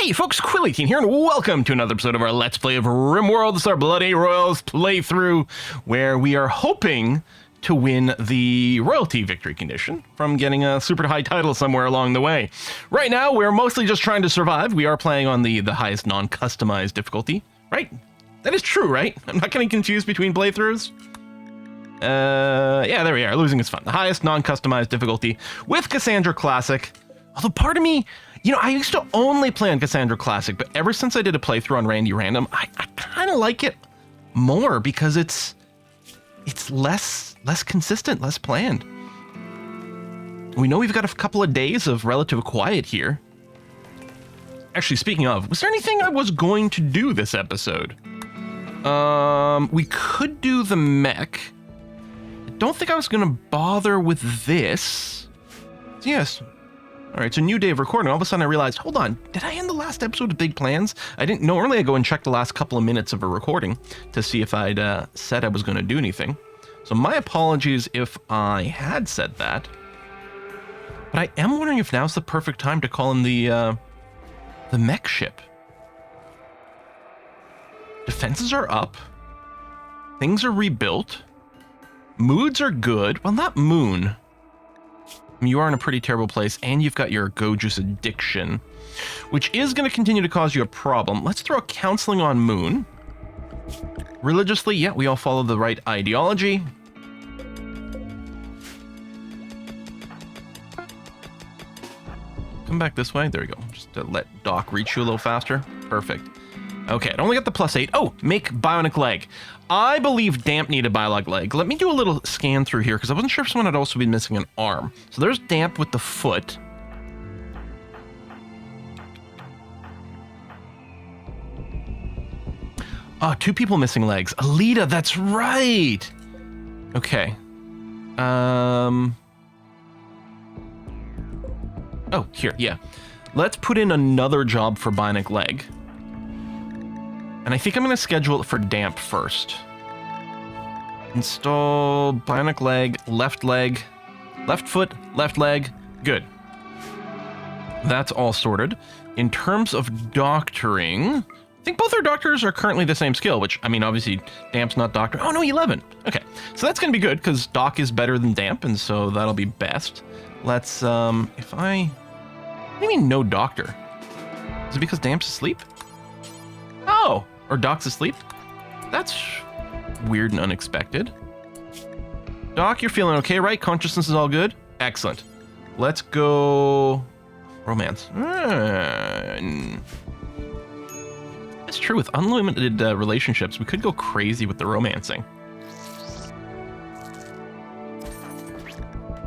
Hey folks, Quill18 here, and welcome to another episode of our Let's Play of Rimworld. This is our Bloody Royals playthrough, where we are hoping to win the royalty victory condition from getting a super high title somewhere along the way. Right now, we're mostly just trying to survive. We are playing on the highest non-customized difficulty, right? That is true, right? I'm not getting confused between playthroughs. Yeah, there we are. Losing is fun. The highest non-customized difficulty with Cassandra Classic. Although part of me, I used to only play on Cassandra Classic, but ever since I did a playthrough on Randy Random, I kind of like it more because it's less consistent, less planned. We know we've got a couple of days of relative quiet here. Actually, speaking of, was there anything I was going to do this episode? We could do the mech. I don't think I was going to bother with this. Yes. All right, it's a new day of recording. All of a sudden I realized, hold on, did I end the last episode of Big Plans? I didn't. Normally I go and check the last couple of minutes of a recording to see if I'd said I was going to do anything. So my apologies if I had said that. But I am wondering if now's the perfect time to call in the mech ship. Defenses are up. Things are rebuilt. Moods are good. Well, not Moon. You are in a pretty terrible place, and you've got your Go Juice addiction, which is going to continue to cause you a problem. Let's throw counseling on Moon. Religiously, yeah, we all follow the right ideology. Come back this way. There we go. Just to let Doc reach you a little faster. Perfect. Okay, I only got the +8. Oh, make bionic leg. I believe Damp needed bionic leg. Let me do a little scan through here, because I wasn't sure if someone had also been missing an arm. So there's Damp with the foot. Oh, 2 people missing legs. Alita, that's right! Okay. Oh, here, yeah. Let's put in another job for bionic leg. And I think I'm going to schedule it for Damp first. Install bionic leg, left foot, left leg. Good. That's all sorted. In terms of doctoring, I think both our doctors are currently the same skill, which, I mean, obviously, Damp's not doctor. Oh, no, 11. Okay, so that's going to be good, because Doc is better than Damp, and so that'll be best. Let's, what do you mean no doctor? Is it because Damp's asleep? Oh, or Doc's asleep? That's weird and unexpected. Doc, you're feeling okay, right? Consciousness is all good? Excellent. Let's go... romance. That's true, with unlimited relationships, we could go crazy with the romancing.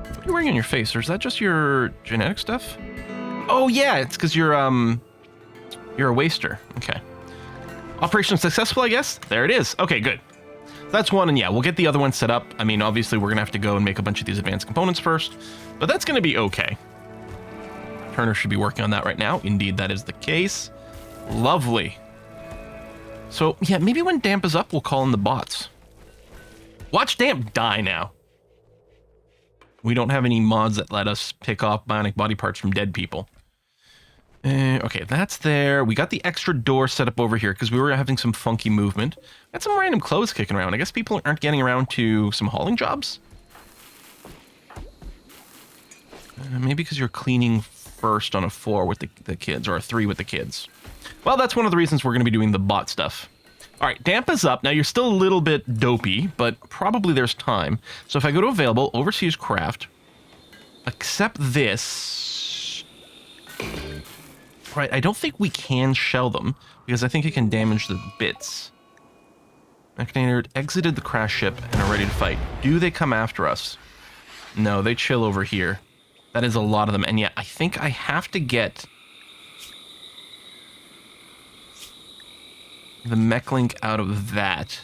What are you wearing on your face? Or is that just your genetic stuff? Oh yeah, it's because you're a waster. Okay. Operation successful, I guess? There it is. Okay, good. That's one, and yeah, we'll get the other one set up. I mean, obviously, we're going to have to go and make a bunch of these advanced components first, but that's going to be okay. Turner should be working on that right now. Indeed, that is the case. Lovely. So, yeah, maybe when Damp is up, we'll call in the bots. Watch Damp die now. We don't have any mods that let us pick off bionic body parts from dead people. Okay, that's there. We got the extra door set up over here because we were having some funky movement. Got some random clothes kicking around. I guess people aren't getting around to some hauling jobs? Maybe because you're cleaning first on a 4 with the kids, or a 3 with the kids. Well, that's one of the reasons we're going to be doing the bot stuff. All right, Damp is up. Now, you're still a little bit dopey, but probably there's time. So if I go to Available, Overseas Craft, accept this... Right, I don't think we can shell them, because I think it can damage the bits. Mechanitor exited the crash ship and are ready to fight. Do they come after us? No, they chill over here. That is a lot of them, and yet I think I have to get the mech link out of that.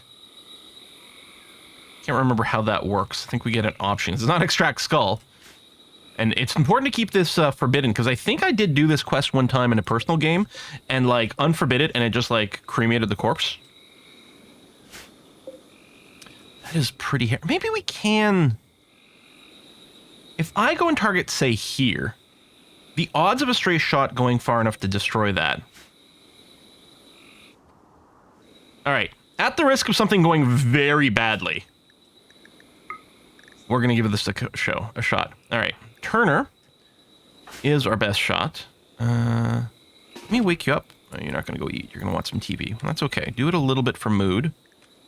Can't remember how that works. I think we get an option. It's not extract skull. And it's important to keep this forbidden, because I think I did do this quest one time in a personal game, and, like, unforbid it, and it just, like, cremated the corpse. That is pretty... Maybe we can... If I go and target, say, here, The odds of a stray shot going far enough to destroy that. All right. At the risk of something going very badly, we're going to give this a shot. All right. Turner is our best shot. Let me wake you up. Oh, you're not going to go eat. You're going to watch some TV. That's okay. Do it a little bit for mood.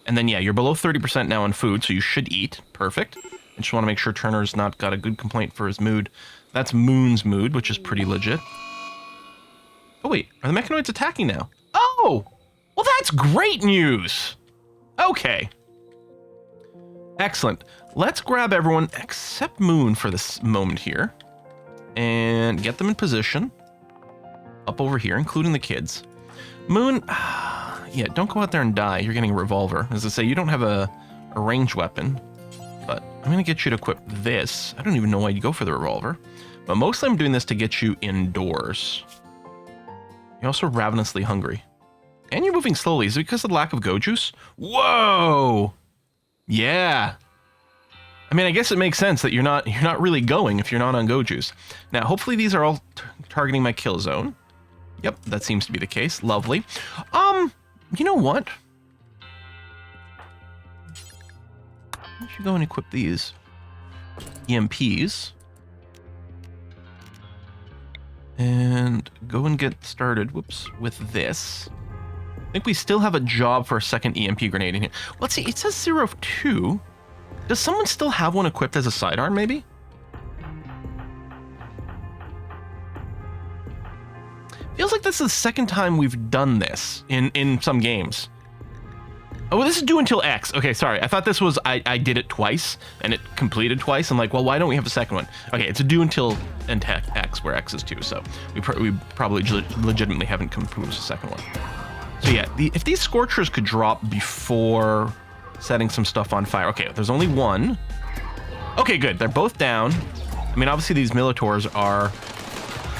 And then, yeah, you're below 30% now on food, so you should eat. Perfect. I just want to make sure Turner's not got a good complaint for his mood. That's Moon's mood, which is pretty legit. Oh, wait. Are the mechanoids attacking now? Oh! Well, that's great news! Okay. Excellent. Let's grab everyone except Moon for this moment here. And get them in position. Up over here, including the kids. Moon... yeah, don't go out there and die. You're getting a revolver. As I say, you don't have a ranged weapon. But I'm going to get you to equip this. I don't even know why you go for the revolver. But mostly I'm doing this to get you indoors. You're also ravenously hungry. And you're moving slowly. Is it because of the lack of go juice? Whoa! Yeah. I mean, I guess it makes sense that you're not really going if you're not on go juice. Now, hopefully these are all targeting my kill zone. Yep, that seems to be the case. Lovely. You know what? I should go and equip these EMPs. And go and get started, whoops, with this. I think we still have a job for a second EMP grenade in here. Let's see, it says 0 of 2. Does someone still have one equipped as a sidearm, maybe? Feels like this is the second time we've done this in some games. Oh, well, this is due until X. Okay, sorry. I thought this was, I did it twice, and it completed twice. I'm like, well, why don't we have a second one? Okay, it's a due until X, where X is 2, so we probably legitimately haven't composed a second one. So yeah, if these Scorchers could drop before setting some stuff on fire. Okay, there's only one. Okay, good. They're both down. I mean, obviously these Militors are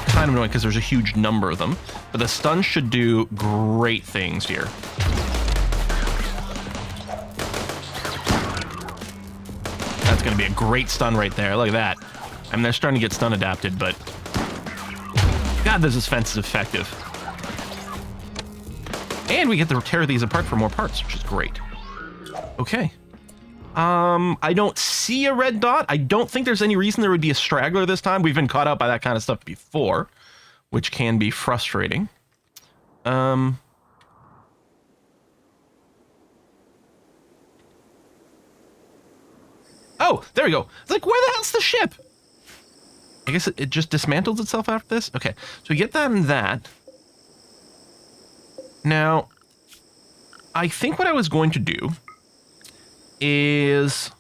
kind of annoying because there's a huge number of them, but the stun should do great things here. That's going to be a great stun right there. Look at that. I mean, they're starting to get stun adapted, but God, this fence is effective. And we get to tear these apart for more parts, which is great. Okay. I don't see a red dot. I don't think there's any reason there would be a straggler this time. We've been caught out by that kind of stuff before, which can be frustrating. Oh, there we go. It's like, where the hell's the ship? I guess it just dismantles itself after this? Okay, so we get that and that. Now, I think what I was going to do is...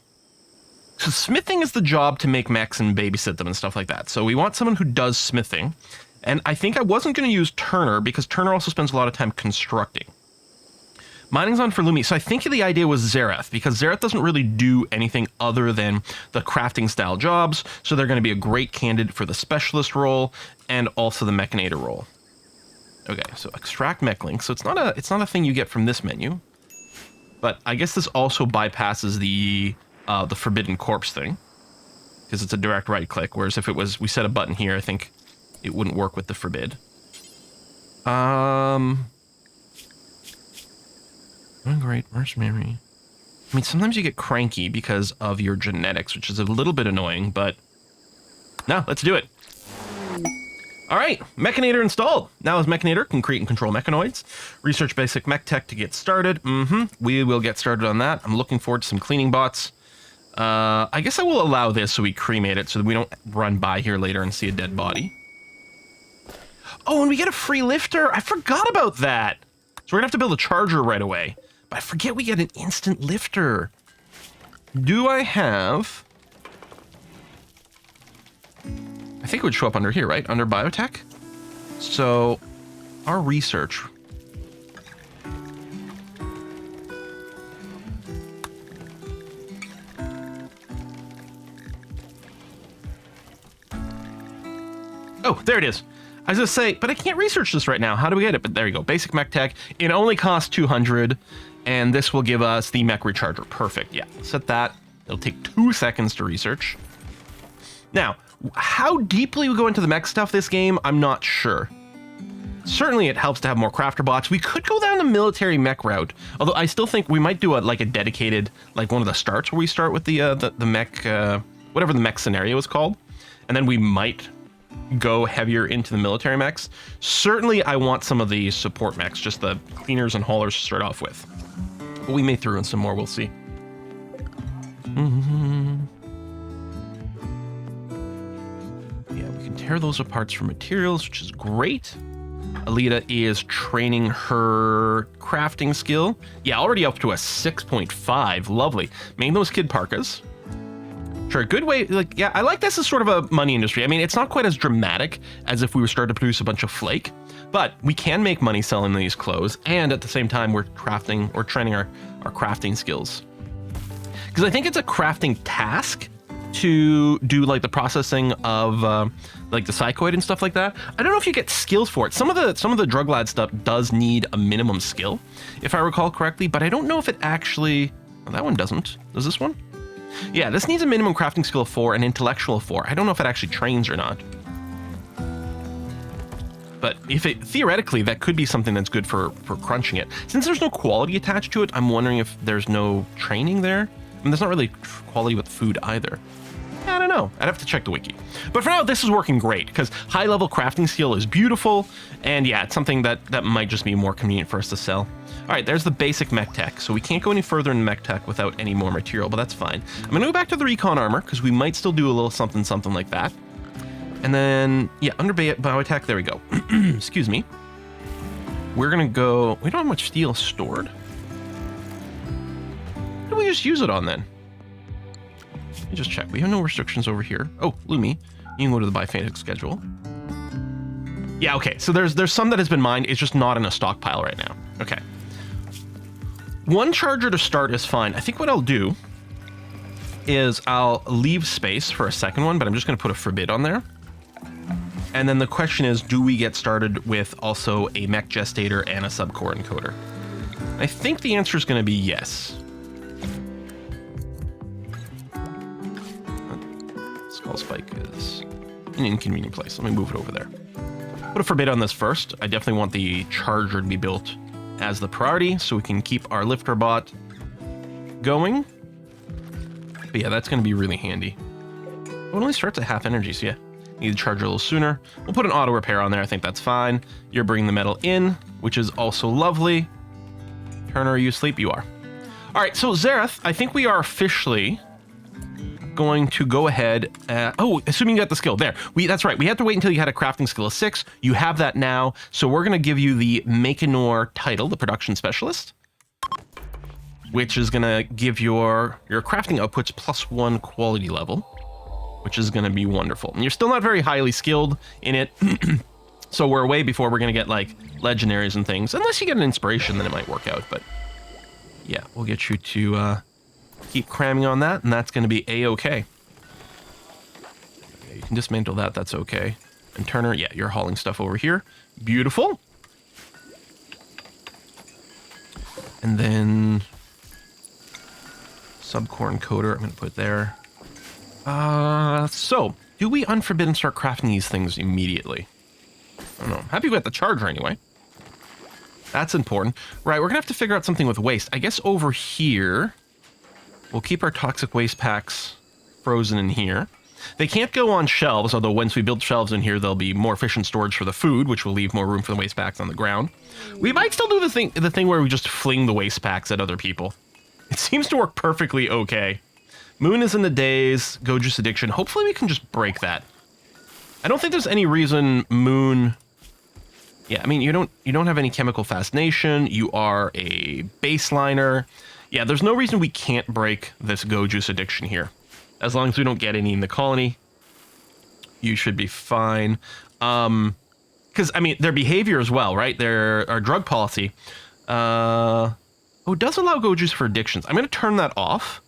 So smithing is the job to make mechs and babysit them and stuff like that. So we want someone who does smithing. And I think I wasn't going to use Turner because Turner also spends a lot of time constructing. Mining's on for Lumi. So I think the idea was Zareth, because Zareth doesn't really do anything other than the crafting style jobs. So they're going to be a great candidate for the specialist role and also the mechanator role. Okay, so extract mech link. So it's not a thing you get from this menu. But I guess this also bypasses the forbidden corpse thing, because it's a direct right click, whereas if it was we set a button here, I think it wouldn't work with the forbid. Great, mercenary. I mean, sometimes you get cranky because of your genetics, which is a little bit annoying, but no, let's do it. All right, Mechanator installed. Now as Mechanator can create and control mechanoids. Research basic mech tech to get started. We will get started on that. I'm looking forward to some cleaning bots. I guess I will allow this so we cremate it so that we don't run by here later and see a dead body. Oh, and we get a free lifter. I forgot about that. So we're gonna have to build a charger right away. But I forget we get an instant lifter. Do I have... I think it would show up under here, right? Under biotech. So our research. Oh, there it is. I was gonna say, but I can't research this right now. How do we get it? But there you go. Basic mech tech. It only costs 200, and this will give us the mech recharger. Perfect. Yeah, set that. It'll take 2 seconds to research. Now, How deeply we go into the mech stuff this game, I'm not sure. Certainly it helps to have more crafter bots. We could go down the military mech route, although I still think we might do like a dedicated, like one of the starts where we start with the mech, whatever the mech scenario is called, and then we might go heavier into the military mechs. Certainly I want some of the support mechs, just the cleaners and haulers to start off with. But we may throw in some more, we'll see. Yeah, we can tear those apart for materials, which is great. Alita is training her crafting skill. Yeah, already up to a 6.5. Lovely. Making those kid parkas. Sure, a good way, like, yeah, I like this as sort of a money industry. I mean, it's not quite as dramatic as if we were starting to produce a bunch of flake, but we can make money selling these clothes, and at the same time, we're crafting or training our crafting skills. Because I think it's a crafting task to do like the processing of like the psychoid and stuff like that. I don't know if you get skills for it. Some of the drug lad stuff does need a minimum skill, if I recall correctly, but I don't know if it actually, well, that one doesn't. Does this one? Yeah, this needs a minimum crafting skill of 4 and intellectual of 4. I don't know if it actually trains or not. But if it, theoretically, that could be something that's good for crunching it. Since there's no quality attached to it, I'm wondering if there's no training there. I mean, there's not really quality with food either. I don't know. I'd have to check the wiki. But for now, this is working great because high-level crafting skill is beautiful. And yeah, it's something that might just be more convenient for us to sell. All right, there's the basic mech tech. So we can't go any further in mech tech without any more material, but that's fine. I'm going to go back to the recon armor because we might still do a little something like that. And then, yeah, under bioattack, there we go. Excuse me. We're going to go... We don't have much steel stored. What do we just use it on then? Let me just check. We have no restrictions over here. Oh, Lumi, you can go to the Bifanic schedule. Yeah, okay. So there's some that has been mined. It's just not in a stockpile right now. Okay. One charger to start is fine. I think what I'll do is I'll leave space for a second one, but I'm just going to put a forbid on there. And then the question is, do we get started with also a mech gestator and a subcore encoder? I think the answer is going to be yes. Skull spike is an inconvenient place. Let me move it over there. Put a forbid on this first. I definitely want the charger to be built as the priority so we can keep our lifter bot going. But yeah, that's going to be really handy. It only starts at half energy, so yeah. Need to charge a little sooner. We'll put an auto repair on there. I think that's fine. You're bringing the metal in, which is also lovely. Turner, are you asleep? You are. All right, so Zareth, I think we are officially going to go ahead. Oh, assuming you got the skill there. That's right. We had to wait until you had a crafting skill of 6. You have that now. So we're going to give you the mechanitor title, the production specialist, which is going to give your crafting outputs +1 quality level, which is going to be wonderful. And you're still not very highly skilled in it. So we're way before we're going to get like legendaries and things. Unless you get an inspiration, then it might work out. But yeah, we'll get you to keep cramming on that, and that's going to be a-okay. You can dismantle that. That's okay. And Turner, yeah, you're hauling stuff over here. Beautiful. And then subcore encoder, I'm going to put there. So, do we unforbid and start crafting these things immediately? I don't know. Happy we got the charger anyway. That's important. Right, we're going to have to figure out something with waste. I guess over here, we'll keep our toxic waste packs frozen in here. They can't go on shelves, although once we build shelves in here, there'll be more efficient storage for the food, which will leave more room for the waste packs on the ground. We might still do the thing where we just fling the waste packs at other people. It seems to work perfectly okay. Moon is in the days, Goju's addiction. Hopefully we can just break that. I don't think there's any reason Moon... Yeah, I mean, you don't have any chemical fascination. You are a baseliner. Yeah, there's no reason we can't break this Goju's addiction here. As long as we don't get any in the colony, you should be fine. Because, I mean, their behavior as well, right? Our drug policy. Oh, it does allow Goju's for addictions. I'm going to turn that off.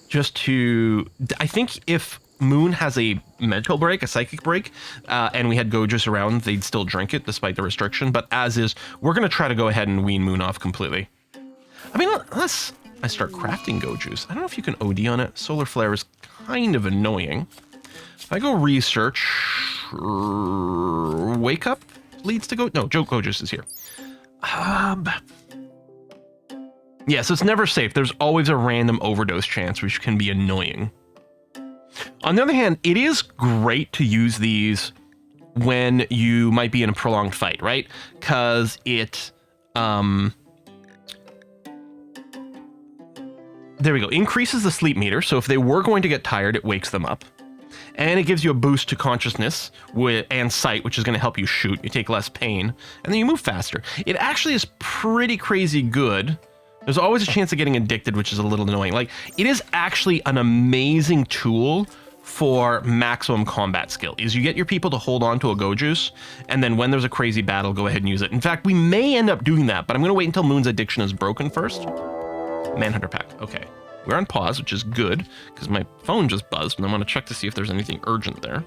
Just to... I think if Moon has a mental break, a psychic break, and we had Goju's around, they'd still drink it despite the restriction. But as is, we're going to try to go ahead and wean Moon off completely. I mean, I start crafting go juice. I don't know if you can OD on it. Solar flare is kind of annoying. If I go research, wake up leads to go. No, go juice is here. Yeah, so it's never safe. There's always a random overdose chance, which can be annoying. On the other hand, it is great to use these when you might be in a prolonged fight, right? Because it, there we go, increases the sleep meter. So if they were going to get tired, it wakes them up. And it gives you a boost to consciousness and sight, which is going to help you shoot. You take less pain, and then you move faster. It actually is pretty crazy good. There's always a chance of getting addicted, which is a little annoying. Like, it is actually an amazing tool for maximum combat skill. Is you get your people to hold on to a go juice, and then when there's a crazy battle, go ahead and use it. In fact, we may end up doing that, but I'm going to wait until Moon's addiction is broken first. Manhunter pack. Okay. We're on pause, which is good, because my phone just buzzed, and I want to check to see if there's anything urgent there.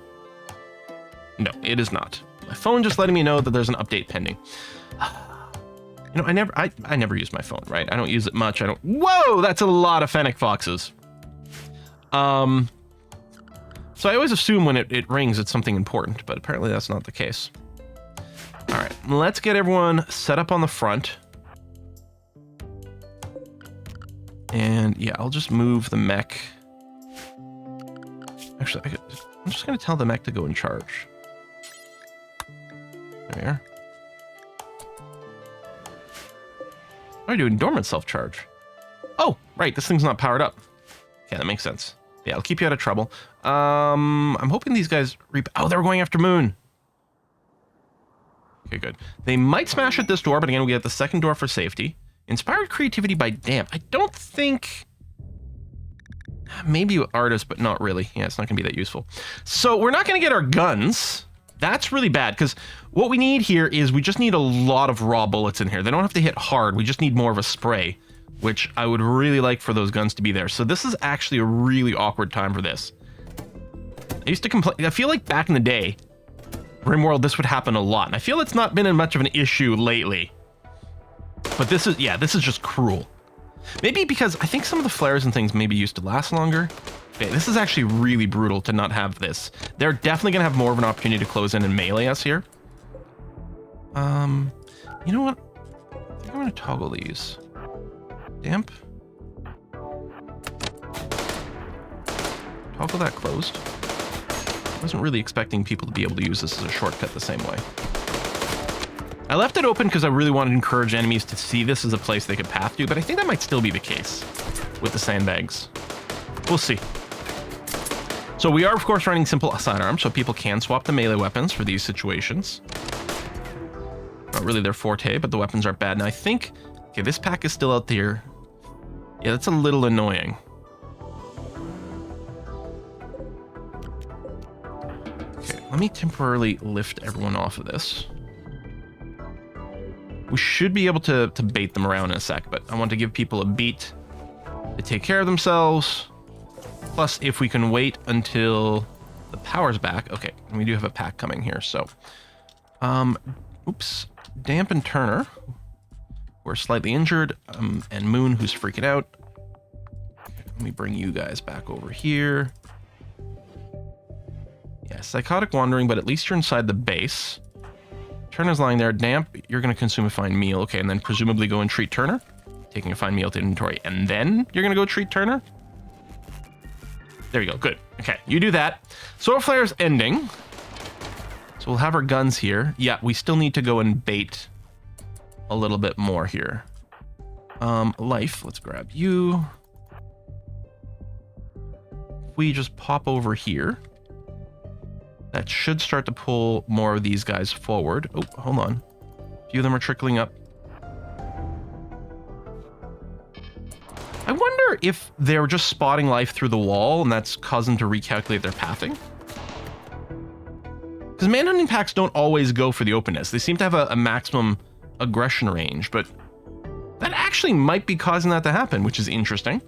No, it is not. My phone just letting me know that there's an update pending. You know, I never use my phone, right? I don't use it much. Whoa, that's a lot of fennec foxes. So I always assume when it rings, it's something important, but apparently that's not the case. All right, let's get everyone set up on the front. And yeah, I'll just move the mech. Actually, I'm just going to tell the mech to go in charge. There we are. What are you doing? Dormant self-charge. Oh, right. This thing's not powered up. Yeah, that makes sense. Yeah, I'll keep you out of trouble. I'm hoping these guys... Oh, they're going after Moon. Okay, good. They might smash at this door, but again, we get the second door for safety. Inspired creativity by damp. I don't think... Maybe artist, but not really. Yeah, it's not going to be that useful. So we're not going to get our guns. That's really bad, because what we need here is we just need a lot of raw bullets in here. They don't have to hit hard. We just need more of a spray, which I would really like for those guns to be there. So this is actually a really awkward time for this. I used to complain. I feel like back in the day, Rimworld, this would happen a lot. And I feel it's not been much of an issue lately. But this is, yeah, this is just cruel. Maybe because I think some of the flares and things maybe used to last longer. Okay, this is actually really brutal to not have this. They're definitely going to have more of an opportunity to close in and melee us here. You know what? I think I'm going to toggle these. Damp. Toggle that closed. I wasn't really expecting people to be able to use this as a shortcut the same way. I left it open because I really wanted to encourage enemies to see this as a place they could path to, but I think that might still be the case with the sandbags. We'll see. So we are, of course, running simple sidearms, so people can swap the melee weapons for these situations. Not really their forte, but the weapons aren't bad. And I think, okay, this pack is still out there. Yeah, that's a little annoying. Okay, let me temporarily lift everyone off of this. We should be able to bait them around in a sec, but I want to give people a beat to take care of themselves. Plus, if we can wait until the power's back. Okay, and we do have a pack coming here, so. Oops. Damp and Turner, who are slightly injured, and Moon, who's freaking out. Okay, let me bring you guys back over here. Yeah, psychotic wandering, but at least you're inside the base. Turner's lying there. Damp, you're going to consume a fine meal. Okay, and then presumably go and treat Turner. Taking a fine meal to inventory. And then you're going to go treat Turner? There you go. Good. Okay, you do that. Solar Flare's ending. So we'll have our guns here. Yeah, we still need to go and bait a little bit more here. Life, let's grab you. We just pop over here. That should start to pull more of these guys forward. Oh, hold on. A few of them are trickling up. I wonder if they're just spotting life through the wall and that's causing them to recalculate their pathing. Because manhunting packs don't always go for the openness. They seem to have a maximum aggression range, but that actually might be causing that to happen, which is interesting.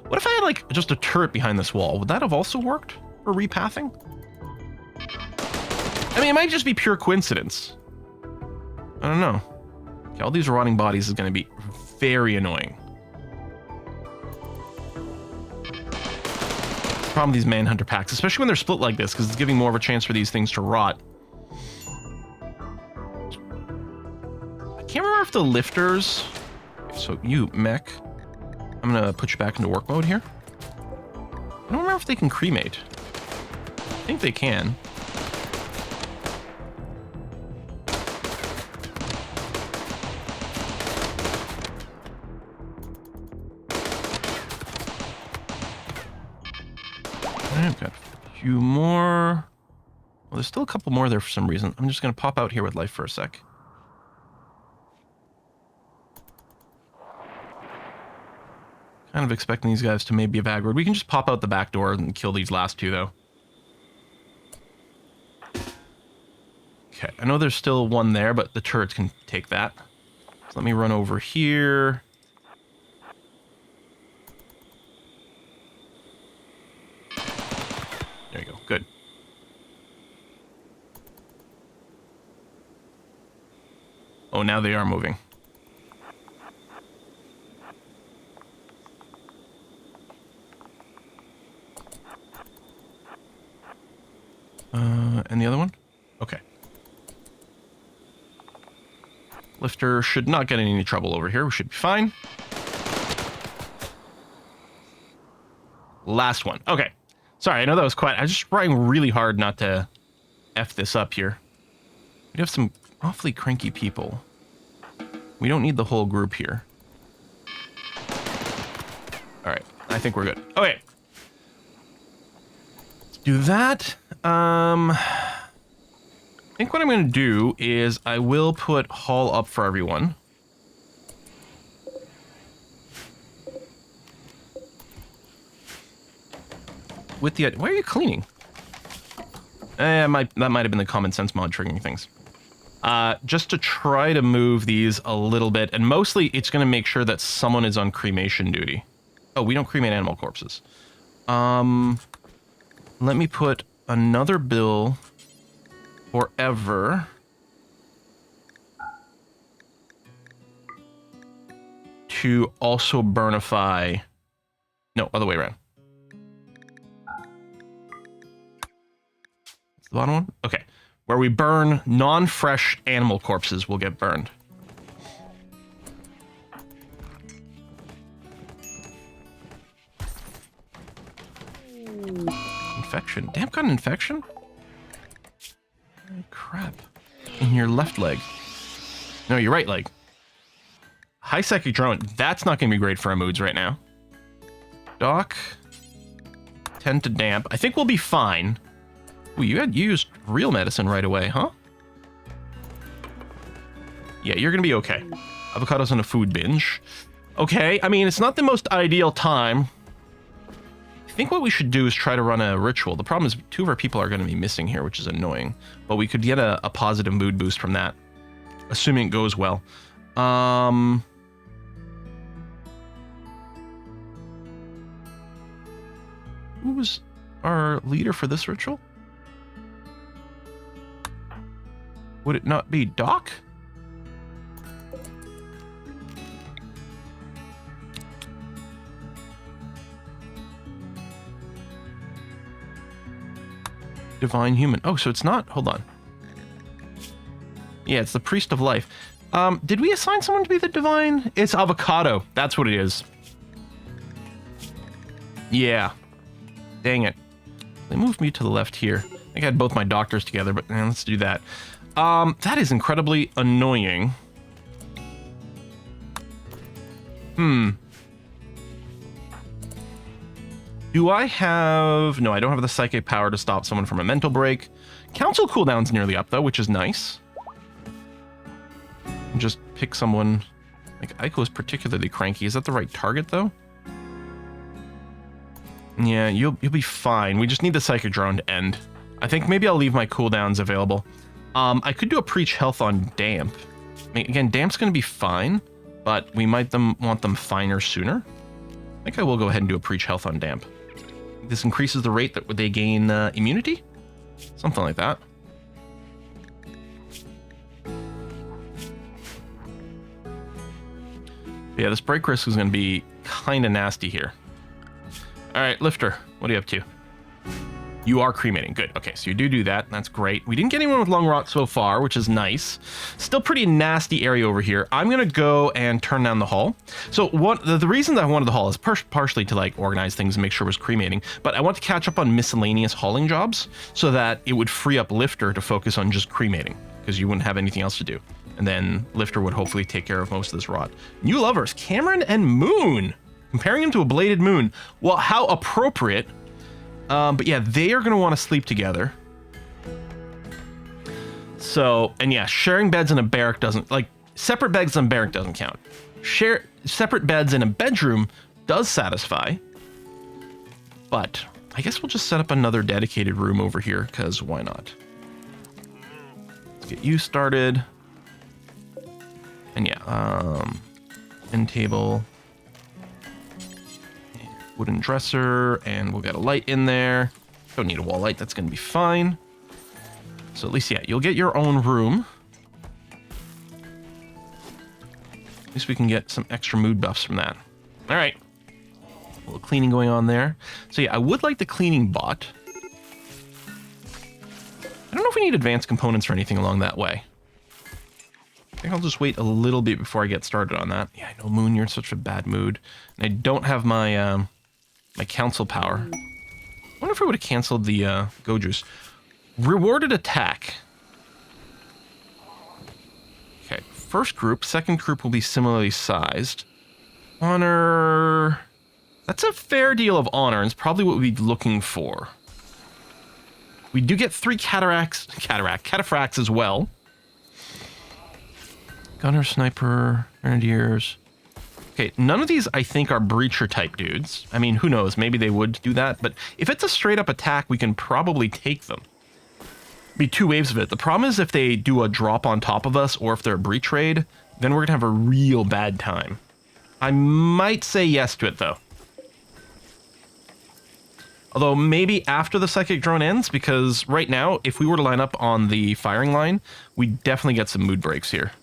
What if I had like just a turret behind this wall? Would that have also worked for repathing? I mean, it might just be pure coincidence. I don't know. Okay, all these rotting bodies is going to be very annoying. problem with these Manhunter packs, especially when they're split like this, because it's giving more of a chance for these things to rot. I can't remember if the lifters... So you, mech, I'm going to put you back into work mode here. I don't remember if they can cremate. I think they can. I've got a few more. Well, there's still a couple more there for some reason. I'm just going to pop out here with life for a sec. Kind of expecting these guys to maybe have aggroed. We can just pop out the back door and kill these last two, though. Okay, I know there's still one there, but the turrets can take that. So let me run over here. There you go, good. Oh, now they are moving. And the other one? Okay. Lifter should not get in any trouble over here. We should be fine. Last one. Okay. Sorry, I know that was quiet. I was just trying really hard not to F this up here. We have some awfully cranky people. We don't need the whole group here. Alright, I think we're good. Okay. Let's do that. I think what I'm going to do is I will put Hall up for everyone. With the... Why are you cleaning? That might have been the common sense mod triggering things. Just to try to move these a little bit, and mostly it's going to make sure that someone is on cremation duty. Oh, we don't cremate animal corpses. Let me put another bill forever to also burnify... No, other way around. The bottom one? Okay. Where we burn non-fresh animal corpses will get burned. Infection. Damn, got an infection? Oh, crap. In your left leg. No, your right leg. High psychic drone. That's not going to be great for our moods right now. Doc. 10 to damp. I think we'll be fine. Ooh, you had used real medicine right away, huh? Yeah, you're gonna be okay. Avocados on a food binge. Okay, I mean, it's not the most ideal time. I think what we should do is try to run a ritual. The problem is 2 of our people are gonna be missing here, which is annoying. But we could get a positive mood boost from that. Assuming it goes well. Who was our leader for this ritual? Would it not be Doc? Divine human. Oh, so it's not... Hold on. Yeah, it's the priest of life. Did we assign someone to be the divine? It's avocado. That's what it is. Yeah. Dang it. They moved me to the left here. I think I had both my doctors together, but let's do that. That is incredibly annoying. Do I have... No, I don't have the psychic power to stop someone from a mental break. Council cooldown's nearly up, though, which is nice. Just pick someone... Like, Aiko is particularly cranky. Is that the right target, though? Yeah, you'll be fine. We just need the psychic drone to end. I think maybe I'll leave my cooldowns available. I could do a preach health on damp. I mean, again, damp's going to be fine, but we might want them finer sooner. I think I will go ahead and do a preach health on damp. This increases the rate that they gain immunity? Something like that. Yeah, this break risk is going to be kind of nasty here. All right, Lifter, what are you up to? You are cremating. Good. Okay, so you do that. That's great. We didn't get anyone with lung rot so far, which is nice. Still pretty nasty area over here. I'm going to go and turn down the hall. So the reason that I wanted the hall is partially to like organize things and make sure it was cremating, but I want to catch up on miscellaneous hauling jobs so that it would free up Lifter to focus on just cremating because you wouldn't have anything else to do. And then Lifter would hopefully take care of most of this rot. New lovers, Cameron and Moon. Comparing him to a bladed moon. Well, how appropriate. But yeah, they are going to want to sleep together. So, and yeah, sharing beds in a barrack doesn't, like, separate beds in a barrack doesn't count. Separate beds in a bedroom does satisfy. But I guess we'll just set up another dedicated room over here, because why not? Let's get you started. And yeah, end table. Wooden dresser, and we'll get a light in there. Don't need a wall light, that's gonna be fine. So at least, yeah, you'll get your own room. At least we can get some extra mood buffs from that. All right, a little cleaning going on there. So yeah, I would like the cleaning bot. I don't know if we need advanced components or anything along that way. I think I'll just wait a little bit before I get started on that. Yeah, I know, Moon, you're in such a bad mood. And I don't have my my council power. I wonder if I would have canceled the Go Juice. Rewarded attack. Okay, first group. Second group will be similarly sized. Honor. That's a fair deal of honor, and it's probably what we'd be looking for. We do get 3 cataphracts as well. Gunner, sniper, grenadiers. Okay, none of these I think are breacher type dudes. I mean, who knows? Maybe they would do that. But if it's a straight up attack, we can probably take them. Be 2 waves of it. The problem is if they do a drop on top of us or if they're a breach raid, then we're going to have a real bad time. I might say yes to it though. Although maybe after the psychic drone ends, because right now, if we were to line up on the firing line, we'd definitely get some mood breaks here.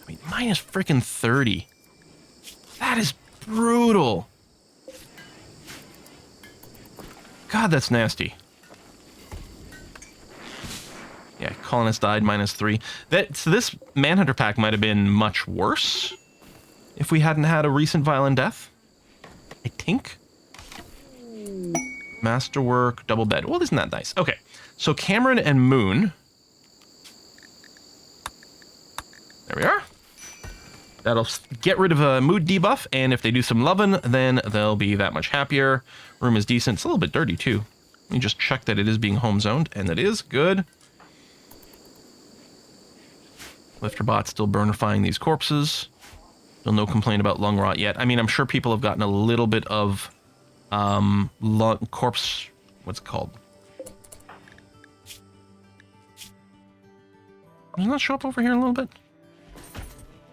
I mean, minus freaking 30. That is brutal. God, that's nasty. Yeah, colonist died, minus 3. So this Manhunter pack might have been much worse if we hadn't had a recent violent death. I think. Masterwork, double bed. Well, isn't that nice? Okay, so Cameron and Moon. There we are. That'll get rid of a mood debuff, and if they do some lovin', then they'll be that much happier. Room is decent. It's a little bit dirty, too. Let me just check that it is being home zoned, and it is. Good. Lifterbot still burnifying these corpses. Still no complaint about lung rot yet. I mean, I'm sure people have gotten a little bit of corpse... What's it called? Doesn't that show up over here a little bit?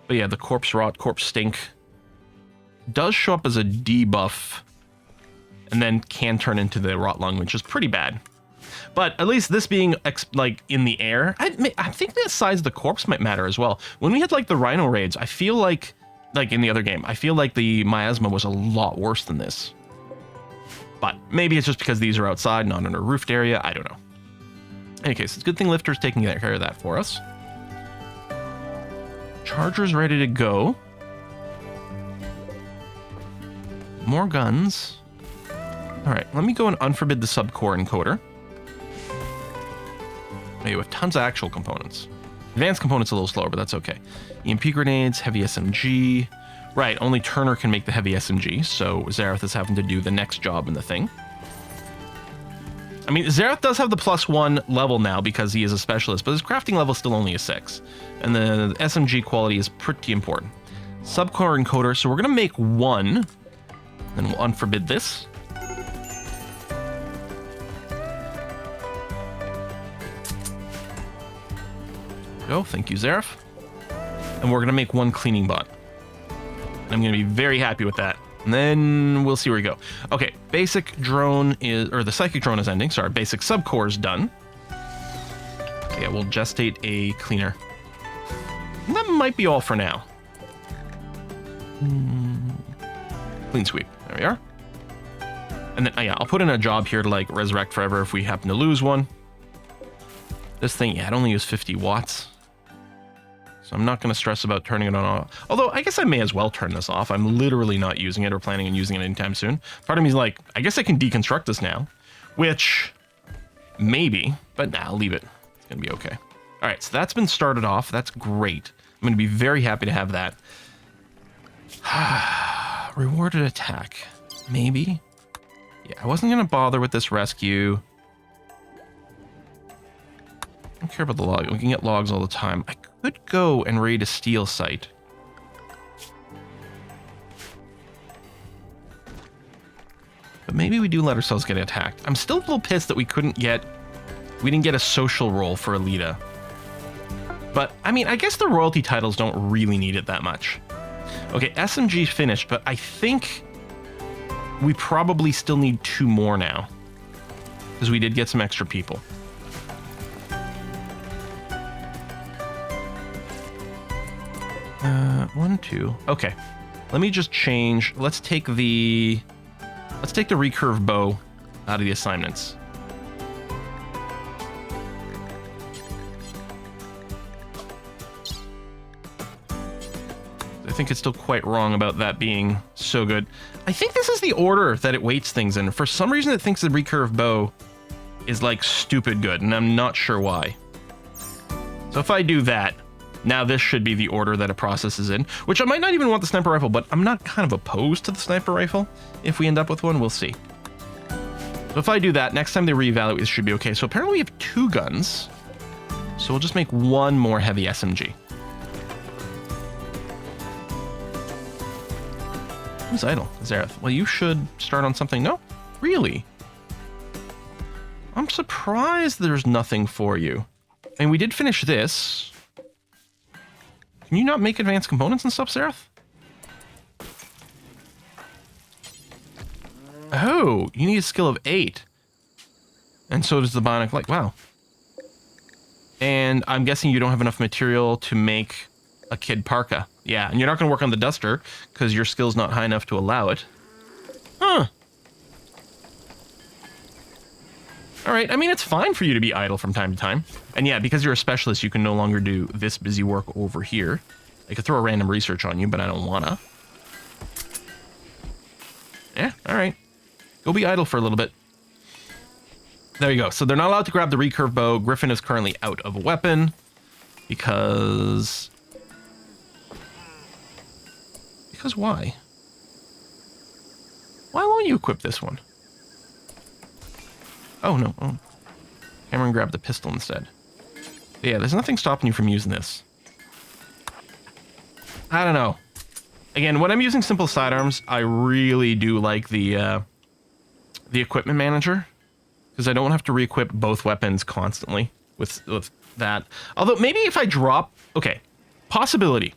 But yeah, the corpse rot, corpse stink does show up as a debuff and then can turn into the rot lung, which is pretty bad. But at least this being like in the air, I think the size of the corpse might matter as well. When we had like the rhino raids, I feel like in the other game, I feel like the miasma was a lot worse than this. But maybe it's just because these are outside, not in a roofed area. I don't know. In any case, it's a good thing Lifter's taking care of that for us. Charger's ready to go. More guns. All right, let me go and unforbid the subcore encoder. Oh, you have tons of actual components. Advanced components a little slower, but that's okay. EMP grenades, heavy SMG. Right, only Turner can make the heavy SMG, so Zareth is having to do the next job in the thing. I mean, Zareth does have the +1 level now because he is a specialist, but his crafting level is still only a 6. And the SMG quality is pretty important. Subcore encoder, so we're going to make 1. Then we'll unforbid this. Go, thank you, Zareth. And we're going to make 1 cleaning bot. I'm going to be very happy with that. And then we'll see where we go. Okay, basic drone is, or the psychic drone is ending. Sorry, basic subcore is done. Yeah, we'll gestate a cleaner. And that might be all for now. Clean sweep. There we are. And then, yeah, I'll put in a job here to like resurrect forever if we happen to lose one. This thing, yeah, it only uses 50 watts. So I'm not going to stress about turning it on. Although I guess I may as well turn this off. I'm literally not using it or planning on using it anytime soon. Part of me is like, I guess I can deconstruct this now, which maybe, but nah, I'll leave it. It's going to be okay. All right, so that's been started off. That's great. I'm going to be very happy to have that. Rewarded attack. Maybe. Yeah, I wasn't going to bother with this rescue. I don't care about the log. We can get logs all the time. I could go and raid a steel site. But maybe we do let ourselves get attacked. I'm still a little pissed that we didn't get a social role for Alita. But, I mean, I guess the royalty titles don't really need it that much. Okay, SMG finished, but I think we probably still need 2 more now. Because we did get some extra people. One, 2. Okay. Let me just change. Let's take the recurve bow out of the assignments. I think it's still quite wrong about that being so good. I think this is the order that it weights things in. For some reason, it thinks the recurve bow is like stupid good, and I'm not sure why. So if I do that, now this should be the order that it processes in, which I might not even want the sniper rifle, but I'm not kind of opposed to the sniper rifle. If we end up with one, we'll see. So if I do that, next time they reevaluate, this should be okay. So apparently we have 2 guns. So we'll just make 1 more heavy SMG. Who's idle? Zareth. Well, you should start on something. No? Really? I'm surprised there's nothing for you. I mean, we did finish this. Can you not make advanced components and stuff, Zareth? Oh, you need a skill of 8. And so does the bionic leg. Wow. And I'm guessing you don't have enough material to make a kid parka. Yeah, and you're not going to work on the duster because your skill's not high enough to allow it. Huh. All right, I mean, it's fine for you to be idle from time to time. And yeah, because you're a specialist, you can no longer do this busy work over here. I could throw a random research on you, but I don't wanna. Yeah, all right. Go be idle for a little bit. There you go. So they're not allowed to grab the recurve bow. Griffin is currently out of a weapon because... Because why? Why won't you equip this one? Oh, no. Oh. Cameron grabbed the pistol instead. Yeah, there's nothing stopping you from using this. I don't know. Again, when I'm using simple sidearms, I really do like the equipment manager. Because I don't have to re-equip both weapons constantly with that. Although, maybe if I drop... Okay, possibility.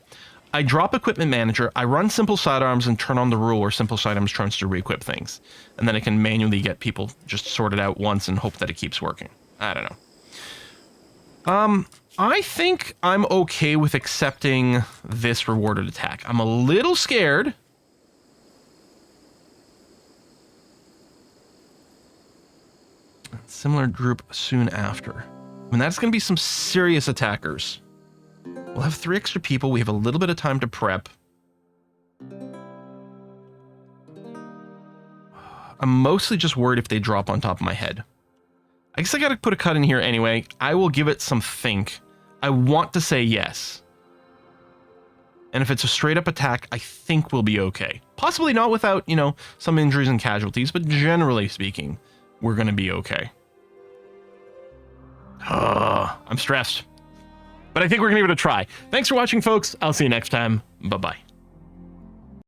I drop equipment manager, I run simple sidearms and turn on the rule where simple sidearms turns to re-equip things. And then I can manually get people just sorted out once and hope that it keeps working. I don't know. I think I'm okay with accepting this rewarded attack. I'm a little scared. Similar group soon after. I mean, that's going to be some serious attackers. We'll have 3 extra people. We have a little bit of time to prep. I'm mostly just worried if they drop on top of my head. I guess I gotta put a cut in here anyway. I will give it some think. I want to say yes. And if it's a straight up attack, I think we'll be okay. Possibly not without, you know, some injuries and casualties, but generally speaking, we're gonna be okay. I'm stressed. But I think we're gonna give it a try. Thanks for watching, folks. I'll see you next time. Bye-bye.